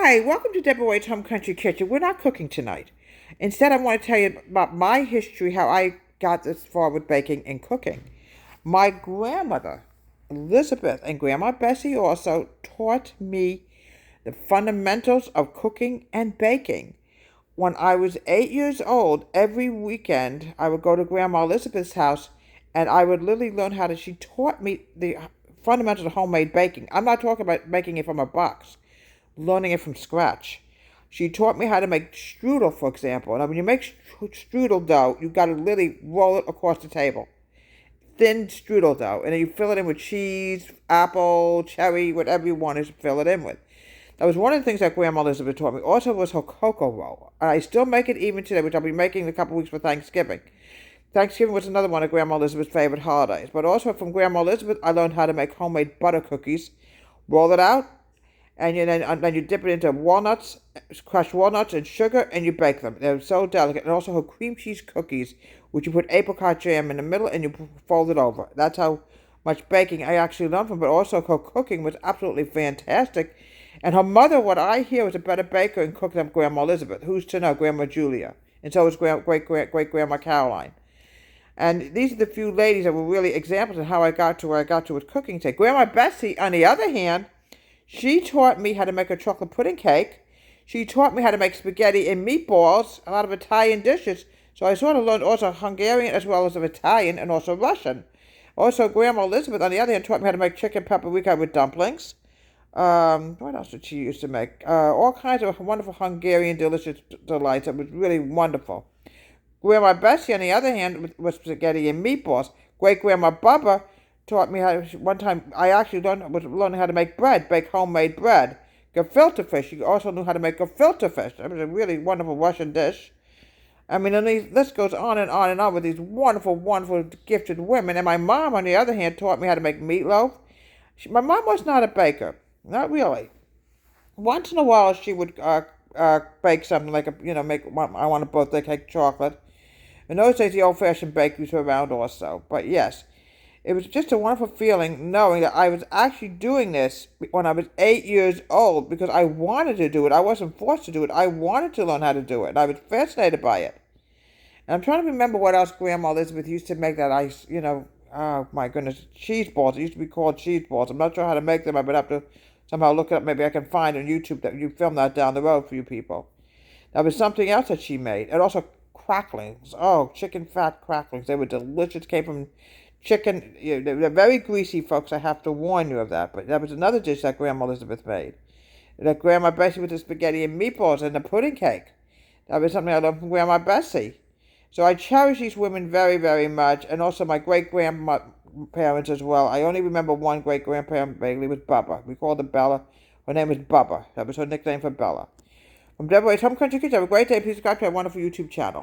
Hi, welcome to Deborah Waite's Home Country Kitchen. We're not cooking tonight. Instead, I want to tell you about my history, how I got this far with baking and cooking. My grandmother, Elizabeth, and Grandma Bessie also taught me the fundamentals of cooking and baking. When I was 8 years old, every weekend I would go to Grandma Elizabeth's house and I would literally learn she taught me the fundamentals of homemade baking. I'm not talking about making it from a box, learning it from scratch. She taught me how to make strudel, for example. Now, when you make strudel dough, you've got to literally roll it across the table. Thin strudel dough. And then you fill it in with cheese, apple, cherry, whatever you want to fill it in with. That was one of the things that Grandma Elizabeth taught me. Also was her cocoa roll. And I still make it even today, which I'll be making in a couple of weeks for Thanksgiving. Thanksgiving was another one of Grandma Elizabeth's favorite holidays. But also from Grandma Elizabeth, I learned how to make homemade butter cookies. Roll it out, and then you dip it into walnuts, crushed walnuts and sugar, and you bake them. They're so delicate. And also her cream cheese cookies, which you put apricot jam in the middle and you fold it over. That's how much baking I actually learned from. But also her cooking was absolutely fantastic. And her mother, what I hear, was a better baker and cook than Grandma Elizabeth. Who's to know? Grandma Julia. And so was great-grandma Caroline. And these are the few ladies that were really examples of how I got to where I got to with cooking today. Grandma Bessie, on the other hand, she taught me how to make a chocolate pudding cake. She taught me how to make spaghetti and meatballs, a lot of Italian dishes. So I sort of learned also Hungarian as well as Italian and also Russian. Also, Grandma Elizabeth, on the other hand, taught me how to make chicken paprika with dumplings. What else did she used to make? All kinds of wonderful Hungarian delicious delights. It was really wonderful. Grandma Bessie, on the other hand, was spaghetti and meatballs. Great-grandma Bubba taught me one time I actually was learning how to make bread, bake homemade bread. Gefilte fish. She also knew how to make gefilte fish. It was a really wonderful Russian dish. I mean, and the list goes on and on and on with these wonderful, wonderful, gifted women. And my mom, on the other hand, taught me how to make meatloaf. My mom was not a baker. Not really. Once in a while, she would bake something like I want a birthday cake chocolate. In those days, the old-fashioned bakeries were around also. But yes, it was just a wonderful feeling knowing that I was actually doing this when I was 8 years old because I wanted to do it. I wasn't forced to do it. I wanted to learn how to do it. And I was fascinated by it. And I'm trying to remember what else Grandma Elizabeth used to make that oh my goodness, cheese balls. It used to be called cheese balls. I'm not sure how to make them. I would have to somehow look it up. Maybe I can find on YouTube that you film that down the road for you people. That was something else that she made. And also cracklings. Oh, chicken fat cracklings. They were delicious. Came from chicken. They're very greasy, folks. I have to warn you of that. But that was another dish that Grandma Elizabeth made. That Grandma Bessie with the spaghetti and meatballs and the pudding cake. That was something I learned from Grandma Bessie. So I cherish these women very, very much. And also my great-grandparents as well. I only remember one great-grandparent vaguely was Bubba. We called her Bella. Her name was Bubba. That was her nickname for Bella. From Deborah's Home Country Kitchen, have a great day. Please subscribe to our wonderful YouTube channel.